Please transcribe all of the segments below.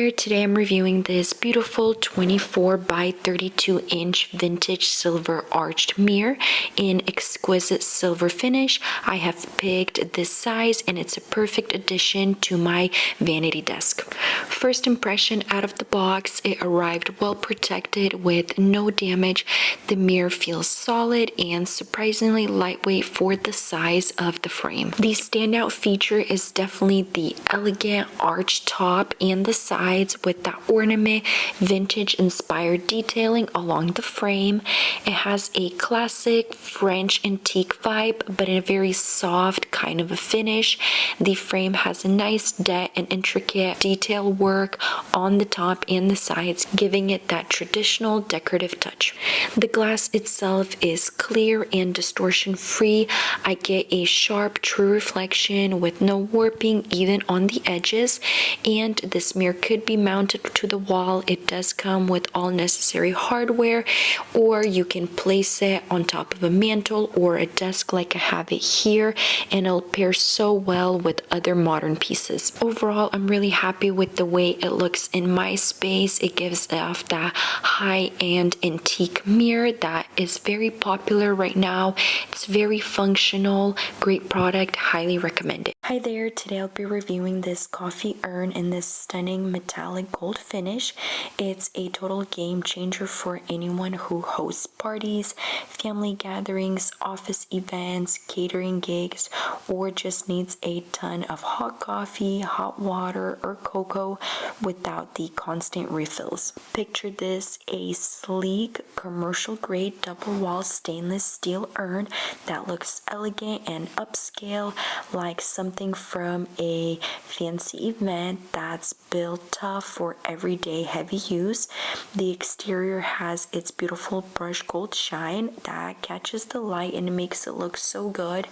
there, today I'm reviewing this beautiful 24 by 32 inch vintage silver arched mirror in exquisite silver finish. I have picked this size and it's a perfect addition to my vanity desk. First impression out of the box, it arrived well protected with no damage. The mirror feels solid and surprisingly lightweight for the size of the frame. The standout feature is definitely the elegant arched top and the sides with that ornament vintage inspired detailing along the frame. It has a classic French antique vibe but in a very soft kind of a finish. The frame has a nice depth and intricate detail work on the top and the sides, giving it that traditional decorative touch. The glass itself is clear and distortion free. I get a sharp true reflection with no warping even on the edges, and this mirror could be mounted to the wall. It does come with all necessary hardware, or you can place it on top of a mantle or a desk like I have it here, and it'll pair so well with other modern pieces. Overall, I'm really happy with the way it looks in my space. It gives off that high-end antique mirror that is very popular right now. It's very functional, great product, highly recommend it. Hi there, today I'll be reviewing this coffee urn in this stunning metallic gold finish. It's a total game changer for anyone who hosts parties, family gatherings, office events, catering gigs, or just needs a ton of hot coffee, hot water, or cocoa without the constant refills. Picture this, a sleek, commercial-grade double-wall stainless steel urn that looks elegant and upscale, like something from a fancy event that's built tough for everyday heavy use. The exterior has its beautiful brushed gold shine that catches the light and makes it look so good.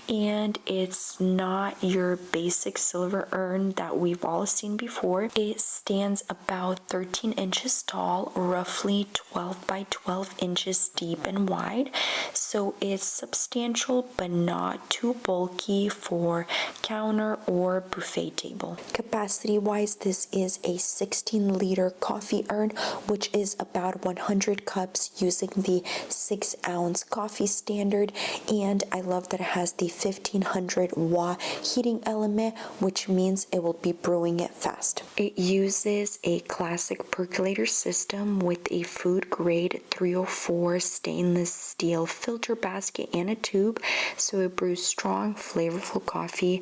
And it's not your basic silver urn that we've all seen before. It stands about 13 inches tall, roughly 12 by 12 inches deep and wide. So it's substantial but not too bulky for counter or buffet table. Capacity wise, this is a 16-liter coffee urn, which is about 100 cups using the 6-ounce coffee standard, and I love that it has the 1500 watt heating element, which means it will be brewing it fast. It uses a classic percolator system with a food grade 304 stainless steel filter basket and a tube, so it brews strong, flavorful coffee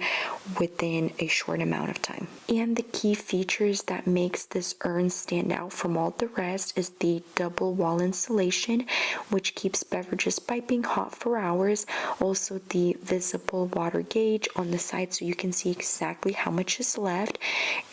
within a short amount of time. And the key features that makes this urn stand out from all the rest is the double wall insulation, which keeps beverages piping hot for hours. Also the visible water gauge on the side so you can see exactly how much is left.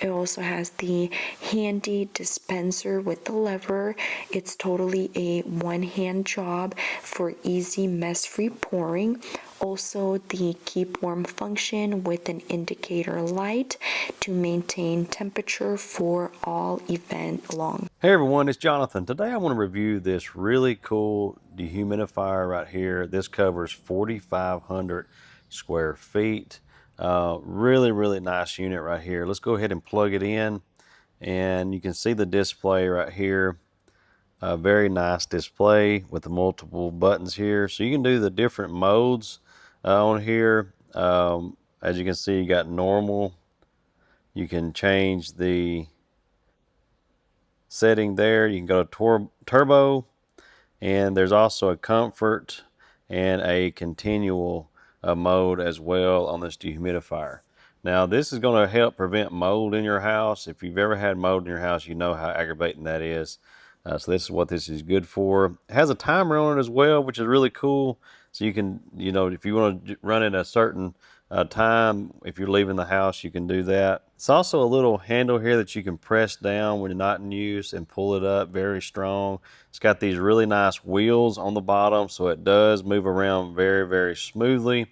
It also has the handy dispenser with the lever. It's totally a one-hand job for easy mess-free pouring. Also the keep warm function with an indicator light to maintain temperature for all event long. Hey everyone, it's Jonathan. Today I want to review this really cool dehumidifier right here. This covers 4,500 square feet. Really nice unit right here. Let's go ahead and plug it in, and you can see the display right here. A very nice display with the multiple buttons here, so you can do the different modes on here. As you can see, you got normal. You can change the setting there. You can go to turbo, and there's also a comfort and a continual mode as well on this dehumidifier. Now this is going to help prevent mold in your house. If you've ever had mold in your house, you know how aggravating that is. So this is what this is good for. It has a timer on it as well, which is really cool. So you can, if you want to run it a certain time, if you're leaving the house, you can do that. It's also a little handle here that you can press down when you're not in use and pull it up very strong. It's got these really nice wheels on the bottom, so it does move around very smoothly.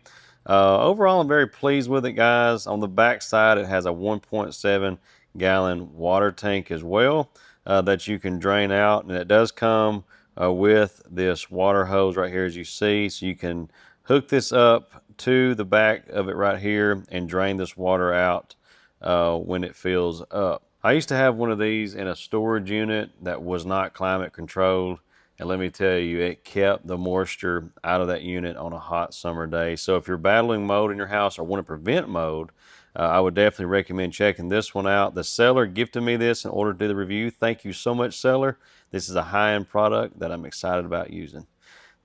Overall, I'm very pleased with it, guys. On the back side, it has a 1.7 gallon water tank as well that you can drain out, and it does come with this water hose right here, as you see, so you can hook this up to the back of it right here and drain this water out when it fills up. I used to have one of these in a storage unit that was not climate controlled. And let me tell you, it kept the moisture out of that unit on a hot summer day. So if you're battling mold in your house or want to prevent mold, I would definitely recommend checking this one out. The seller gifted me this in order to do the review. Thank you so much, seller. This is a high-end product that I'm excited about using.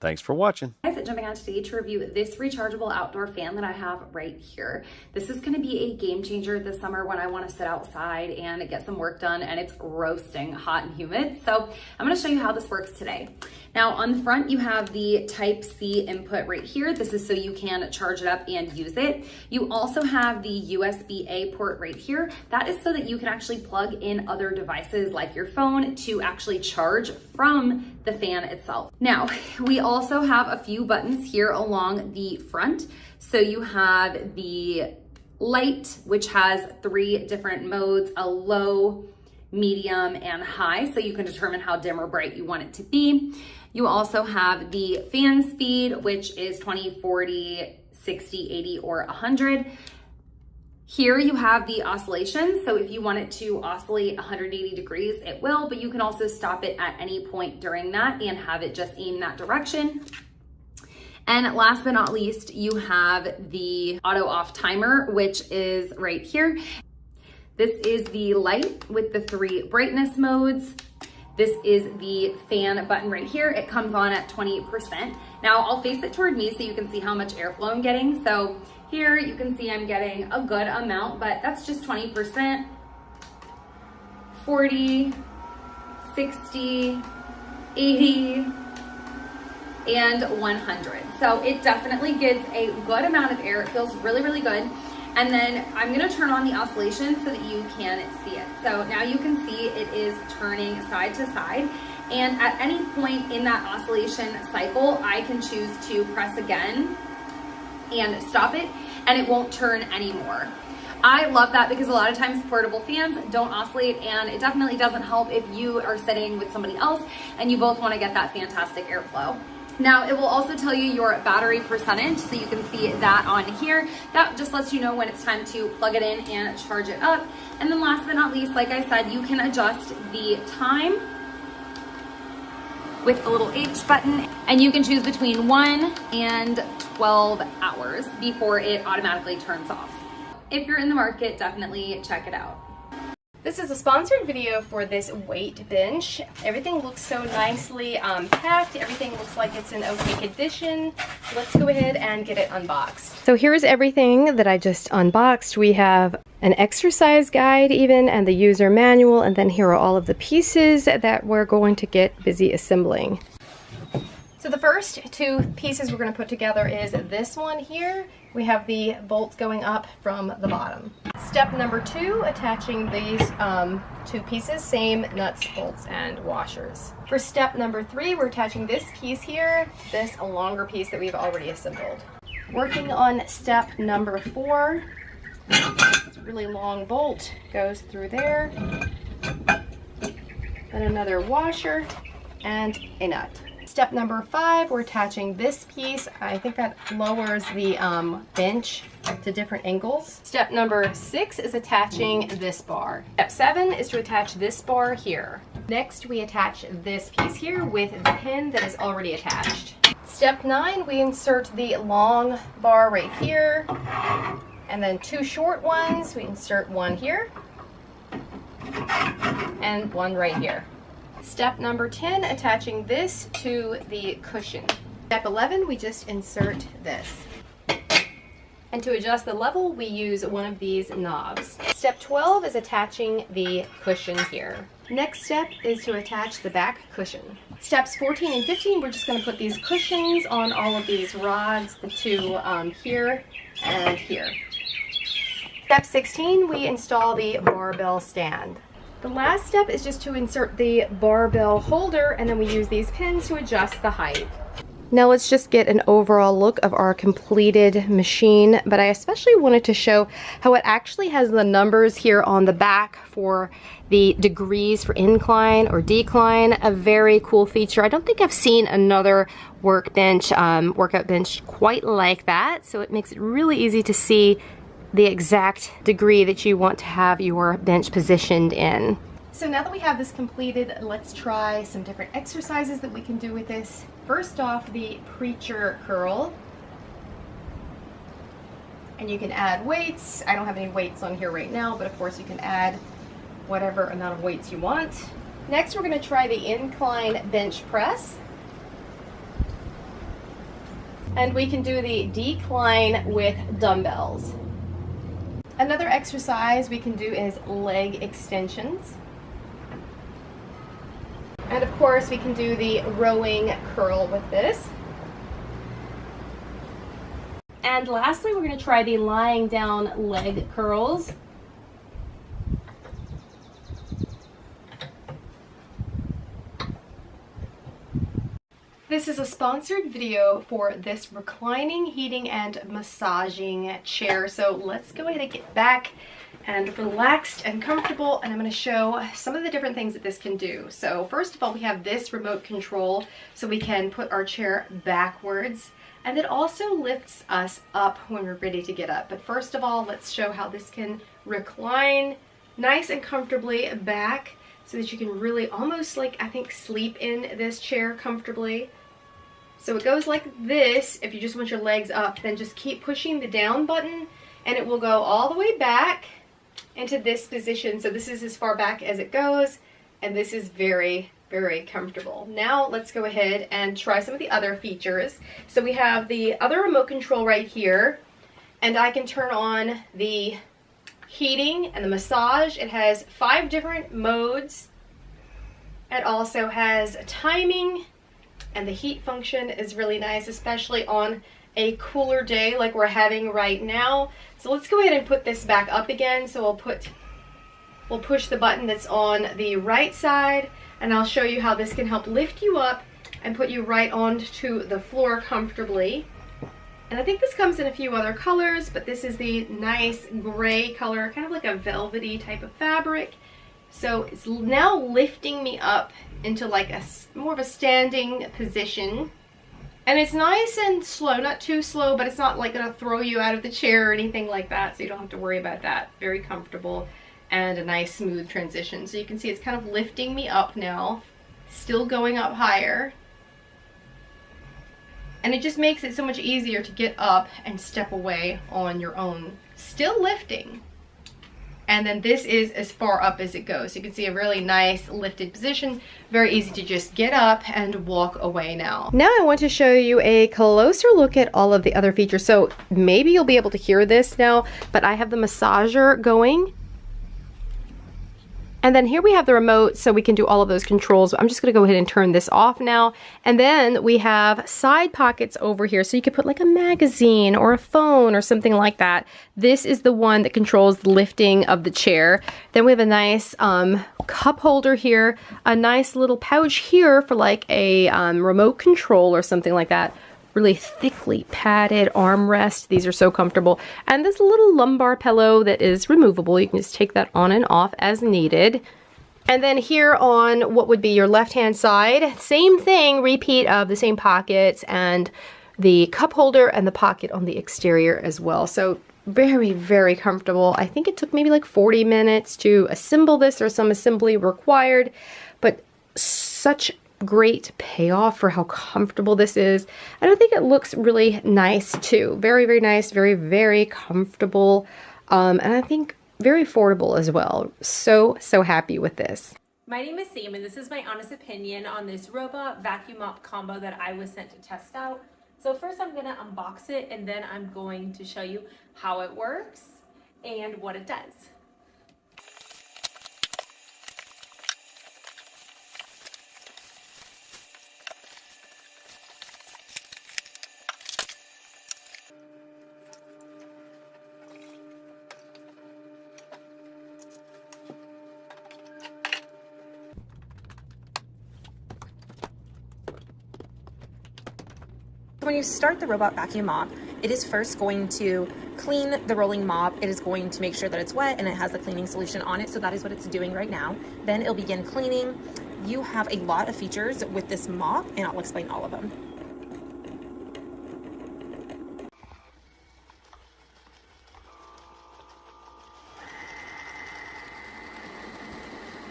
Thanks for watching. Guys, jumping on today to review this rechargeable outdoor fan that I have right here. This is going to be a game changer this summer when I want to sit outside and get some work done and it's roasting hot and humid. So I'm going to show you how this works today. Now on the front you have the Type-C input right here. This is so you can charge it up and use it. You also have the USB-A port right here. That is so that you can actually plug in other devices like your phone to actually charge from the fan itself. Now, we also have a few buttons here along the front. So you have the light, which has 3 different modes, a low, medium, and high. So you can determine how dim or bright you want it to be. You also have the fan speed, which is 20, 40, 60, 80, or 100. Here you have the oscillation, so if you want it to oscillate 180 degrees, it will, but you can also stop it at any point during that and have it just aim that direction. And last but not least, you have the auto off timer, which is right here. This is the light with the 3 brightness modes. This is the fan button right here. It comes on at 20%. Now I'll face it toward me so you can see how much airflow I'm getting. So here you can see I'm getting a good amount, but that's just 20%, 40, 60, 80, and 100. So it definitely gives a good amount of air. It feels really, really good. And then I'm gonna turn on the oscillation so that you can see it. So now you can see it is turning side to side. And at any point in that oscillation cycle, I can choose to press again and stop it, and it won't turn anymore. I love that because a lot of times portable fans don't oscillate, and it definitely doesn't help if you are sitting with somebody else and you both want to get that fantastic airflow. Now it will also tell you your battery percentage, so you can see that on here. That just lets you know when it's time to plug it in and charge it up. And then last but not least, like I said, you can adjust the time with the little H button, and you can choose between 1 and 12 hours before it automatically turns off. If you're in the market, definitely check it out. This is a sponsored video for this weight bench. Everything looks so nicely packed. Everything looks like it's in okay condition. Let's go ahead and get it unboxed. So here's everything that I just unboxed. We have an exercise guide even, and the user manual, and then here are all of the pieces that we're going to get busy assembling. So the first 2 pieces we're going to put together is this one here. We have the bolts going up from the bottom. Step number 2, attaching these 2 pieces, same nuts, bolts, and washers. For step number 3, we're attaching this piece here, this a longer piece that we've already assembled. Working on step number 4, this really long bolt goes through there, then another washer, and a nut. Step number 5, we're attaching this piece. I think that lowers the bench to different angles. Step number 6 is attaching this bar. Step 7 is to attach this bar here. Next, we attach this piece here with the pin that is already attached. Step 9, we insert the long bar right here, and then 2 short ones. We insert one here and one right here. Step number 10, attaching this to the cushion. Step 11, we just insert this. And to adjust the level, we use one of these knobs. Step 12 is attaching the cushion here. Next step is to attach the back cushion. Steps 14 and 15, we're just going to put these cushions on all of these rods, the 2 here and here. Step 16, we install the barbell stand. The last step is just to insert the barbell holder, and then we use these pins to adjust the height. Now let's just get an overall look of our completed machine, but I especially wanted to show how it actually has the numbers here on the back for the degrees for incline or decline. A very cool feature. I don't think I've seen another workout bench quite like that, so it makes it really easy to see the exact degree that you want to have your bench positioned in. So now that we have this completed, let's try some different exercises that we can do with this. First off, the preacher curl. And you can add weights. I don't have any weights on here right now, but of course you can add whatever amount of weights you want. Next, we're going to try the incline bench press. And we can do the decline with dumbbells. Another exercise we can do is leg extensions. And of course, we can do the rowing curl with this. And lastly, we're going to try the lying down leg curls. This is a sponsored video for this reclining, heating, and massaging chair. So let's go ahead and get back and relaxed and comfortable, and I'm going to show some of the different things that this can do. So first of all, we have this remote control, so we can put our chair backwards, and it also lifts us up when we're ready to get up. But first of all, let's show how this can recline nice and comfortably back so that you can really almost, like, I think, sleep in this chair comfortably. So it goes like this. If you just want your legs up, then just keep pushing the down button and it will go all the way back into this position. So this is as far back as it goes, and this is very, very comfortable. Now let's go ahead and try some of the other features. So we have the other remote control right here, and I can turn on the heating and the massage. It has 5 different modes. It also has timing, and the heat function is really nice, especially on a cooler day like we're having right now. So let's go ahead and put this back up again. So we'll push the button that's on the right side, and I'll show you how this can help lift you up and put you right onto the floor comfortably. And I think this comes in a few other colors, but this is the nice gray color, kind of like a velvety type of fabric. So it's now lifting me up into like a more of a standing position. And it's nice and slow, not too slow, but it's not like gonna throw you out of the chair or anything like that, so you don't have to worry about that. Very comfortable and a nice smooth transition. So you can see it's kind of lifting me up now, still going up higher. And it just makes it so much easier to get up and step away on your own. Still lifting. And then this is as far up as it goes. So you can see a really nice lifted position. Very easy to just get up and walk away now. Now I want to show you a closer look at all of the other features. So maybe you'll be able to hear this now, but I have the massager going. And then here we have the remote, so we can do all of those controls. I'm just gonna go ahead and turn this off now. And then we have side pockets over here, so you could put like a magazine or a phone or something like that. This is the one that controls the lifting of the chair. Then we have a nice cup holder here, a nice little pouch here for like a remote control or something like that. Really thickly padded armrest. These are so comfortable. And this little lumbar pillow that is removable. You can just take that on and off as needed. And then here on what would be your left-hand side, same thing, repeat of the same pockets and the cup holder and the pocket on the exterior as well. So very, very comfortable. I think it took maybe like 40 minutes to assemble this, or some assembly required, but such great payoff for how comfortable this is. And I think it looks really nice too. Very, very nice, very, very comfortable. And I think very affordable as well. So happy with this. My name is Sam, and this is my honest opinion on this robot vacuum mop combo that I was sent to test out. So first I'm gonna unbox it, and then I'm going to show you how it works and what it does. When you start the robot vacuum mop, it is first going to clean the rolling mop. It is going to make sure that it's wet and it has the cleaning solution on it. So that is what it's doing right now. Then it'll begin cleaning. You have a lot of features with this mop, and I'll explain all of them.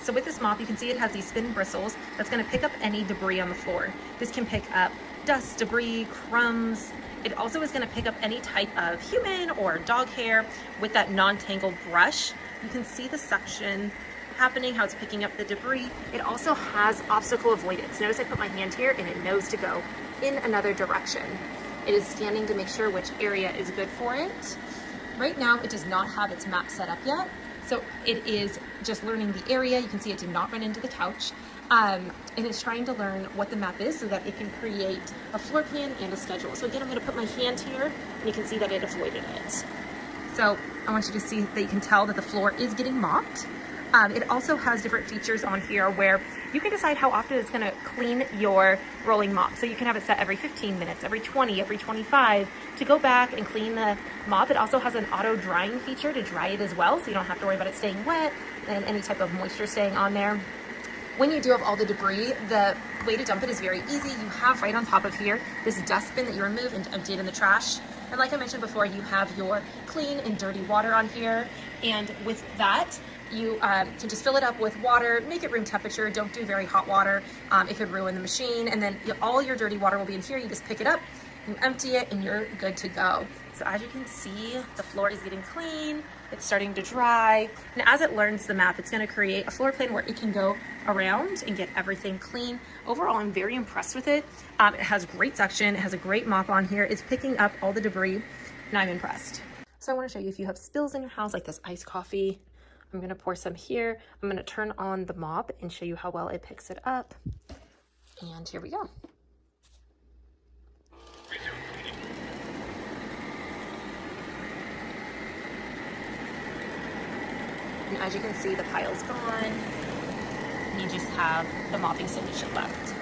So with this mop, you can see it has these spin bristles that's gonna pick up any debris on the floor. This can pick up dust, debris, crumbs. It also is gonna pick up any type of human or dog hair with that non-tangled brush. You can see the suction happening, how it's picking up the debris. It also has obstacle avoidance. Notice I put my hand here and it knows to go in another direction. It is scanning to make sure which area is good for it. Right now, it does not have its map set up yet. So it is just learning the area. You can see it did not run into the couch. And it's trying to learn what the map is so that it can create a floor plan and a schedule. So again, I'm gonna put my hand here and you can see that it avoided it. So I want you to see that you can tell that the floor is getting mopped. It also has different features on here where you can decide how often it's gonna clean your rolling mop. So you can have it set every 15 minutes, every 20, every 25 to go back and clean the mop. It also has an auto drying feature to dry it as well, so you don't have to worry about it staying wet and any type of moisture staying on there. When you do have all the debris, the way to dump it is very easy. You have right on top of here this dustbin that you remove and empty it in the trash. And like I mentioned before, you have your clean and dirty water on here. And with that, you can just fill it up with water, make it room temperature. Don't do very hot water. It could ruin the machine. And then all your dirty water will be in here. You just pick it up, you empty it, and you're good to go. So as you can see, the floor is getting clean. It's starting to dry. And as it learns the map, it's gonna create a floor plan where it can go around and get everything clean. Overall, I'm very impressed with it. It has great suction. It has a great mop on here. It's picking up all the debris, and I'm impressed. So I wanna show you if you have spills in your house, like this iced coffee, I'm gonna pour some here. I'm gonna turn on the mop and show you how well it picks it up. And here we go. And as you can see, the pile's gone. And you just have the mopping solution left.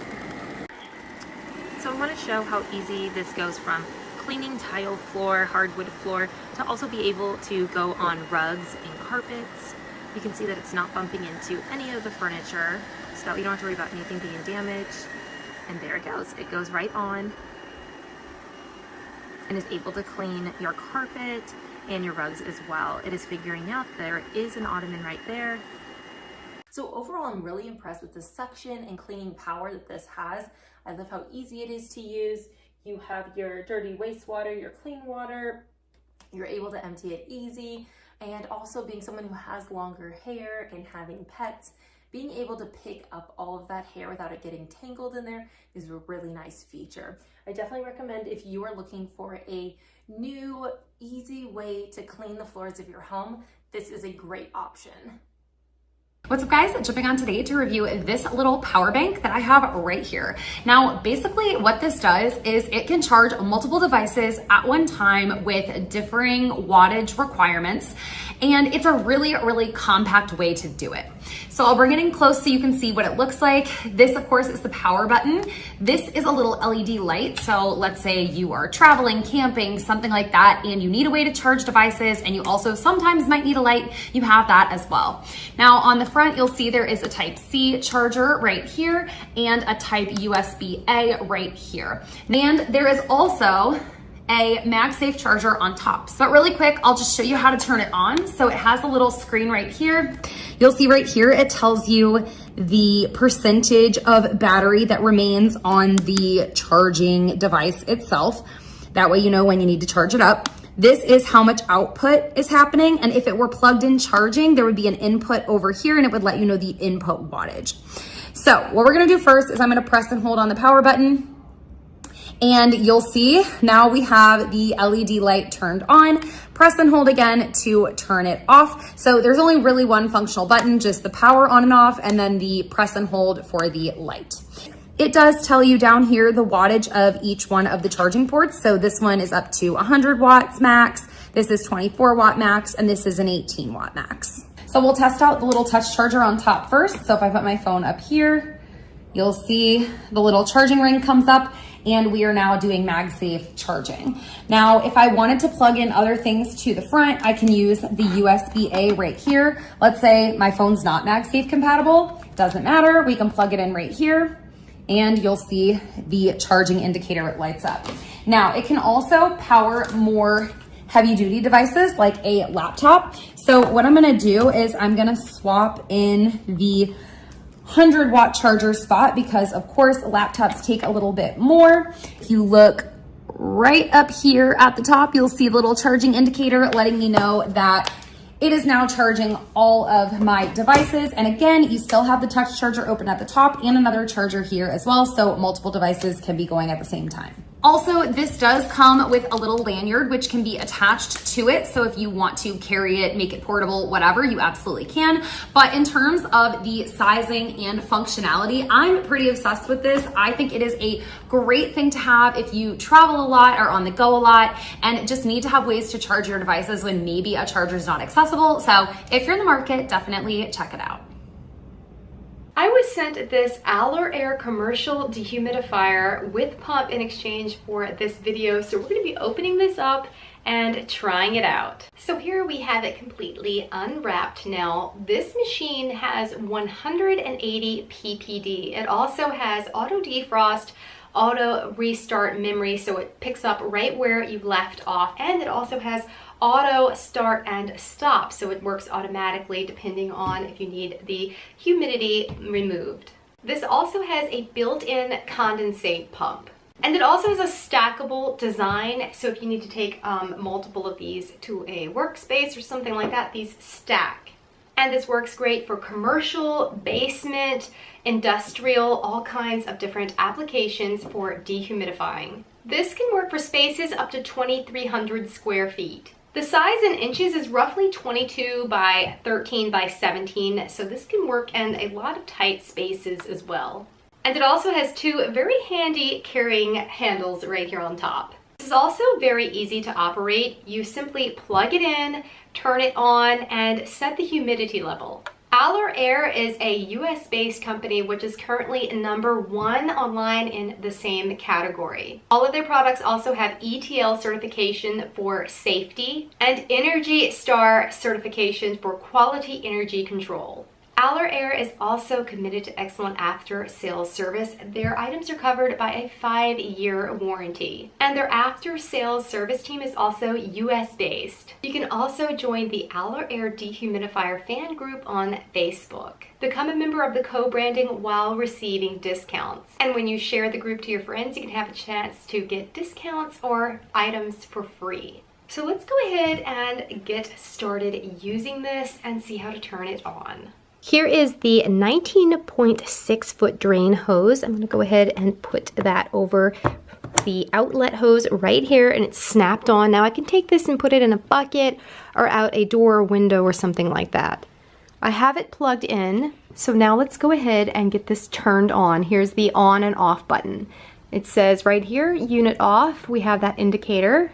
So I want to show how easy this goes from cleaning tile floor, hardwood floor, to also be able to go on rugs and carpets. You can see that it's not bumping into any of the furniture, so that we don't have to worry about anything being damaged. And there it goes. It goes right on and is able to clean your carpet and your rugs as well. It is figuring out there is an ottoman right there. So overall, I'm really impressed with the suction and cleaning power that this has. I love how easy it is to use. You have your dirty wastewater, your clean water. You're able to empty it easy. And also being someone who has longer hair and having pets, being able to pick up all of that hair without it getting tangled in there is a really nice feature. I definitely recommend if you are looking for a new, easy way to clean the floors of your home, this is a great option. What's up guys, jumping on today to review this little power bank that I have right here. Now, basically what this does is it can charge multiple devices at one time with differing wattage requirements. And it's a really, really compact way to do it. So I'll bring it in close so you can see what it looks like. This, of course, is the power button. This is a little LED light. So let's say you are traveling, camping, something like that, and you need a way to charge devices, and you also sometimes might need a light. You have that as well. Now on the front, you'll see there is a Type-C charger right here and a Type USB-A right here. And there is also a MagSafe charger on top. So really quick, I'll just show you how to turn it on. So it has a little screen right here. You'll see right here, it tells you the percentage of battery that remains on the charging device itself. That way you know when you need to charge it up. This is how much output is happening. And if it were plugged in charging, there would be an input over here and it would let you know the input wattage. So what we're gonna do first is I'm gonna press and hold on the power button. And you'll see now we have the LED light turned on. Press and hold again to turn it off. So there's only really one functional button, just the power on and off, and then the press and hold for the light. It does tell you down here the wattage of each one of the charging ports. So this one is up to 100 watts max. This is 24 watt max, and this is an 18 watt max. So we'll test out the little touch charger on top first. So if I put my phone up here, you'll see the little charging ring comes up, and we are now doing MagSafe charging. Now, if I wanted to plug in other things to the front, I can use the USB-A right here. Let's say my phone's not MagSafe compatible, doesn't matter, we can plug it in right here, and you'll see the charging indicator, it lights up. Now, it can also power more heavy duty devices like a laptop. So what I'm gonna do is I'm gonna swap in the 100-watt charger spot because of course laptops take a little bit more. If you look right up here at the top, you'll see the little charging indicator letting me know that it is now charging all of my devices. And again, you still have the touch charger open at the top and another charger here as well, so multiple devices can be going at the same time. Also, this does come with a little lanyard which can be attached to it. So if you want to carry it, make it portable, whatever, you absolutely can. But in terms of the sizing and functionality, I'm pretty obsessed with this. I think it is a great thing to have if you travel a lot or on the go a lot and just need to have ways to charge your devices when maybe a charger is not accessible. So if you're in the market, definitely check it out. I was sent this Air commercial dehumidifier with pump in exchange for this video, so we're going to be opening this up and trying it out. So here we have it completely unwrapped now. This machine has 180 ppd. It also has auto defrost, auto restart memory, so it picks up right where you left off, and it also has auto start and stop, so it works automatically depending on if you need the humidity removed. This also has a built-in condensate pump, and it also has a stackable design, so if you need to take multiple of these to a workspace or something like that, these stack. And this works great for commercial, basement, industrial, all kinds of different applications for dehumidifying. This can work for spaces up to 2,300 square feet. The size in inches is roughly 22 by 13 by 17, so this can work in a lot of tight spaces as well. And it also has two very handy carrying handles right here on top. This is also very easy to operate. You simply plug it in, turn it on, and set the humidity level. Air is a US-based company which is currently #1 online in the same category. All of their products also have ETL certification for safety and Energy Star certification for quality energy control. Air is also committed to excellent after-sales service. Their items are covered by a 5-year warranty. And their after-sales service team is also US-based. You can also join the Air Dehumidifier fan group on Facebook. Become a member of the co-branding while receiving discounts. And when you share the group to your friends, you can have a chance to get discounts or items for free. So let's go ahead and get started using this and see how to turn it on. Here is the 19.6 foot drain hose. I'm going to go ahead and put that over the outlet hose right here, and it's snapped on. Now I can take this and put it in a bucket or out a door or window or something like that. I have it plugged in, so now let's go ahead and get this turned on. Here's the on and off button. It says right here, unit off. We have that indicator.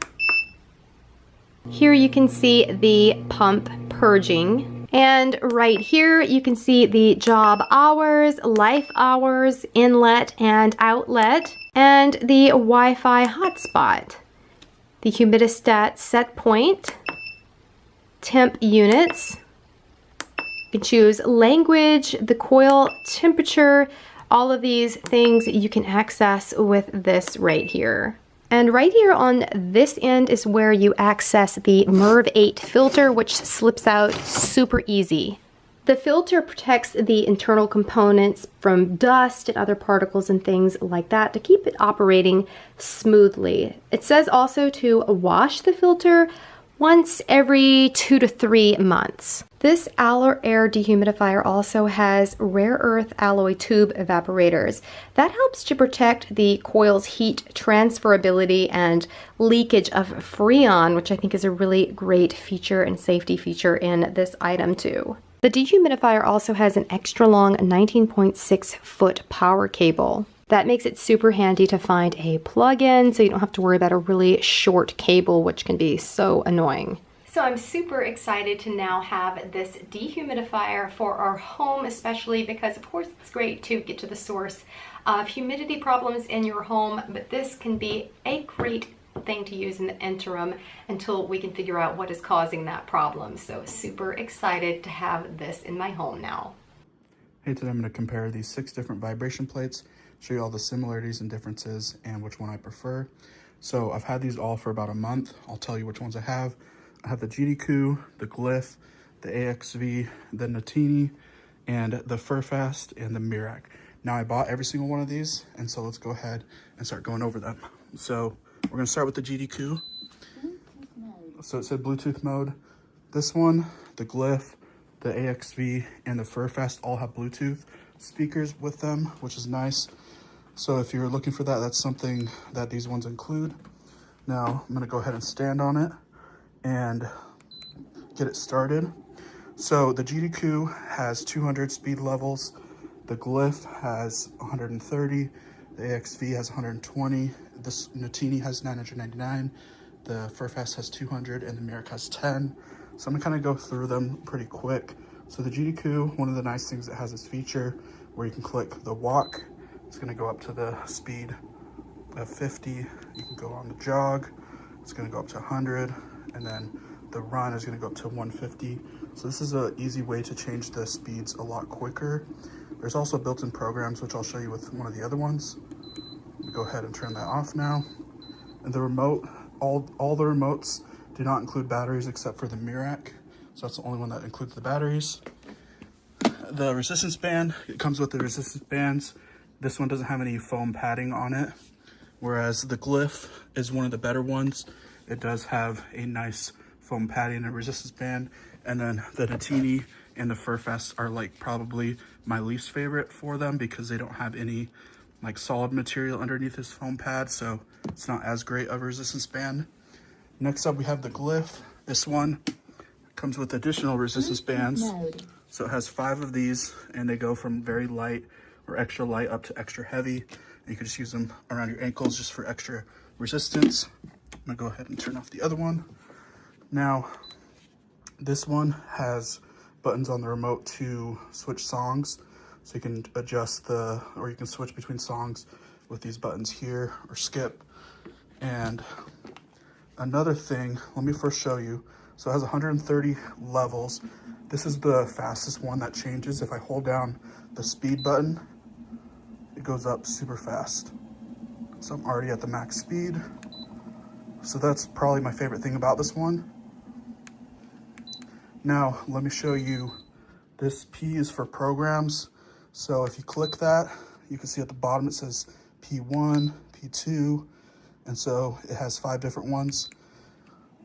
Here you can see the pump purging. And right here you can see the job hours, life hours, inlet and outlet, and the Wi-Fi hotspot. The humidistat set point, temp units. You can choose language, the coil temperature, all of these things you can access with this right here. And right here on this end is where you access the MERV 8 filter, which slips out super easy. The filter protects the internal components from dust and other particles and things like that to keep it operating smoothly. It says also to wash the filter once every 2 to 3 months. This Air dehumidifier also has rare earth alloy tube evaporators. That helps to protect the coil's heat transferability and leakage of Freon, which I think is a really great feature and safety feature in this item too. The dehumidifier also has an extra long 19.6 foot power cable. That makes it super handy to find a plug-in, so you don't have to worry about a really short cable, which can be so annoying. So I'm super excited to now have this dehumidifier for our home, especially because of course it's great to get to the source of humidity problems in your home, but this can be a great thing to use in the interim until we can figure out what is causing that problem. So super excited to have this in my home now. Hey, today I'm going to compare these 6 different vibration plates, show you all the similarities and differences and which one I prefer. So I've had these all for about a month. I'll tell you which ones I have. I have the GDQ, the Glyph, the AXV, the Natini, and the Furfast, and the Mirac. Now I bought every single one of these, and so let's go ahead and start going over them. So we're gonna start with the GDQ. So it said Bluetooth mode. This one, the Glyph, the AXV, and the Furfast all have Bluetooth speakers with them, which is nice. So if you're looking for that, that's something that these ones include. Now I'm gonna go ahead and stand on it and get it started. So the GDQ has 200 speed levels. The Glyph has 130. The AXV has 120. This Natini has 999. The Furfast has 200, and the Mirac has 10. So I'm gonna kind of go through them pretty quick. So the GDQ, one of the nice things, it has this feature where you can click the walk. It's gonna go up to the speed of 50. You can go on the jog. It's gonna go up to 100, and then the run is gonna go up to 150. So this is an easy way to change the speeds a lot quicker. There's also built-in programs, which I'll show you with one of the other ones. Go ahead and turn that off now. And the remote, all the remotes do not include batteries except for the Mirac. So that's the only one that includes the batteries. The resistance band, it comes with the resistance bands. This one doesn't have any foam padding on it, whereas the Glyph is one of the better ones. It does have a nice foam padding and resistance band. And then the Natini and the Furfast are like probably my least favorite for them because they don't have any like solid material underneath this foam pad, so it's not as great of a resistance band. Next up we have the Glyph. This one comes with additional resistance bands. So it has 5 of these, and they go from very light or extra light up to extra heavy. And you can just use them around your ankles just for extra resistance. I'm gonna go ahead and turn off the other one. Now, this one has buttons on the remote to switch songs. So you can adjust or you can switch between songs with these buttons here, or skip. And another thing, let me first show you. So it has 130 levels. This is the fastest one that changes. If I hold down the speed button, it goes up super fast. So I'm already at the max speed. So that's probably my favorite thing about this one. Now, let me show you, this P is for programs. So if you click that, you can see at the bottom it says P1, P2, and so it has 5 different ones.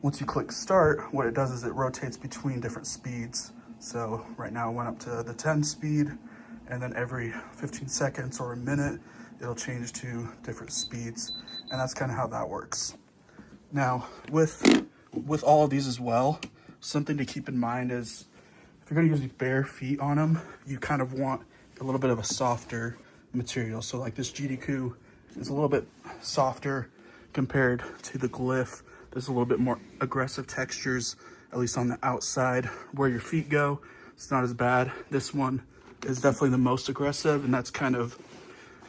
Once you click start, what it does is it rotates between different speeds. So right now it went up to the 10 speed, and then every 15 seconds or a minute, it'll change to different speeds. And that's kind of how that works. Now, with all of these as well, something to keep in mind is if you're gonna use bare feet on them, you kind of want a little bit of a softer material. So like this GDQ is a little bit softer compared to the Glyph. There's a little bit more aggressive textures, at least on the outside where your feet go. It's not as bad. This one is definitely the most aggressive, and that's kind of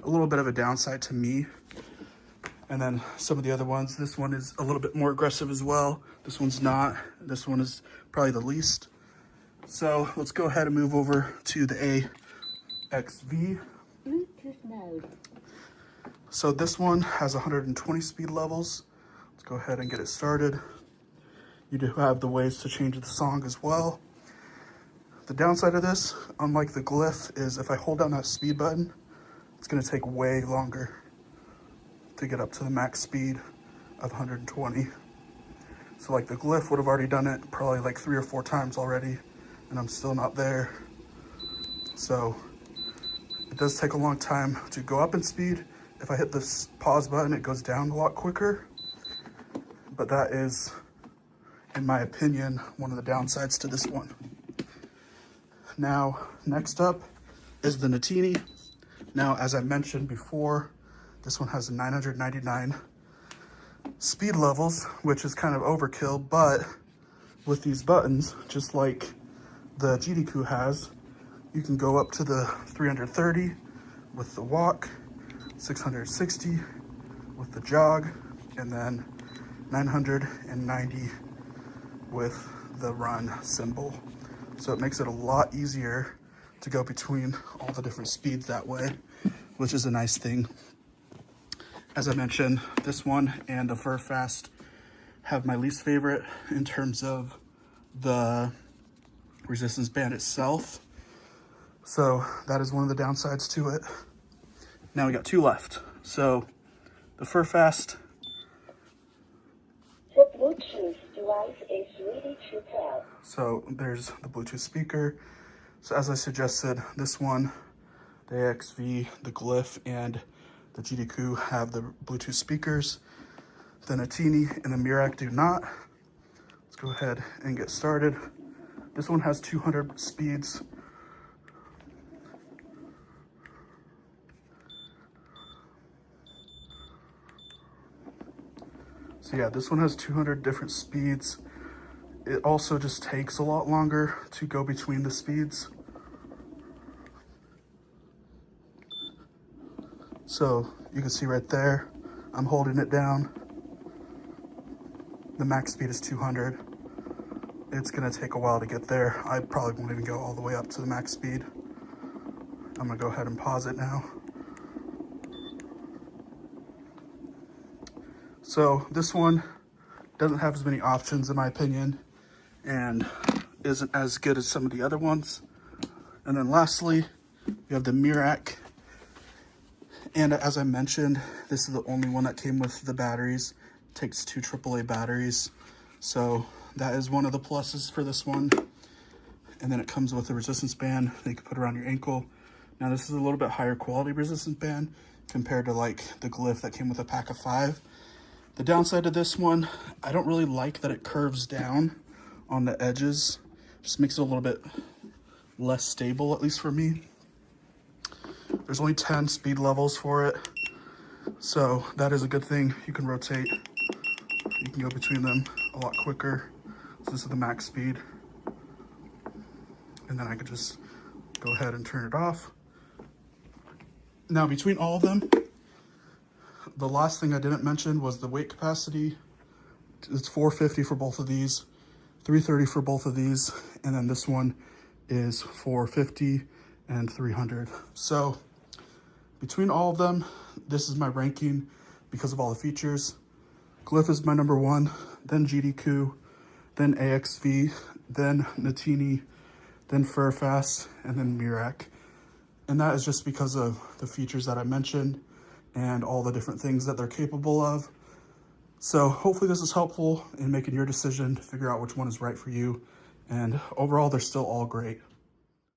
a little bit of a downside to me. And then some of the other ones, this one is a little bit more aggressive as well. This one's not. This one is probably the least. So let's go ahead and move over to the AXV. Bluetooth mode. So this one has 120 speed levels. Let's go ahead and get it started. You do have the ways to change the song as well. The downside of this, unlike the Glyph, is if I hold down that speed button, it's gonna take way longer to get up to the max speed of 120. So like the Glyph would have already done it probably like 3 or 4 times already, and I'm still not there. So it does take a long time to go up in speed. If I hit this pause button, it goes down a lot quicker. But that is, in my opinion, one of the downsides to this one. Now, next up is the Natini. Now, as I mentioned before, this one has 999 speed levels, which is kind of overkill, but with these buttons, just like the GDQ has, you can go up to the 330 with the walk, 660 with the jog, and then 990 with the run symbol. So it makes it a lot easier to go between all the different speeds that way, which is a nice thing. As I mentioned, this one and the Furfast have my least favorite in terms of the resistance band itself. So that is one of the downsides to it. Now we got two left. So the Furfast. The Bluetooth device is ready to pair. So there's the Bluetooth speaker. So as I suggested, this one, the AXV, the Glyph, and the GDQ have the Bluetooth speakers. The Natini and the Mirac do not. Let's go ahead and get started. This one has 200 speeds. So yeah, this one has 200 different speeds. It also just takes a lot longer to go between the speeds. So you can see right there, I'm holding it down. The max speed is 200. It's gonna take a while to get there. I probably won't even go all the way up to the max speed. I'm gonna go ahead and pause it now. So this one doesn't have as many options in my opinion and isn't as good as some of the other ones. And then lastly, we have the Mirac. And as I mentioned, this is the only one that came with the batteries. It takes 2 AAA batteries. So that is one of the pluses for this one. And then it comes with a resistance band that you can put around your ankle. Now this is a little bit higher quality resistance band compared to like the Glyph that came with a pack of 5. The downside of this one, I don't really like that it curves down on the edges. Just makes it a little bit less stable, at least for me. There's only 10 speed levels for it. So that is a good thing. You can rotate. You can go between them a lot quicker. So this is the max speed. And then I could just go ahead and turn it off. Now between all of them, the last thing I didn't mention was the weight capacity. It's 450 for both of these, 330 for both of these, and then this one is 450 and 300. So between all of them, this is my ranking because of all the features. Glyph is my number 1, then GDQ, then AXV, then Natini, then Furfast, and then Mirac. And that is just because of the features that I mentioned and all the different things that they're capable of. So hopefully this is helpful in making your decision to figure out which one is right for you. And overall, they're still all great.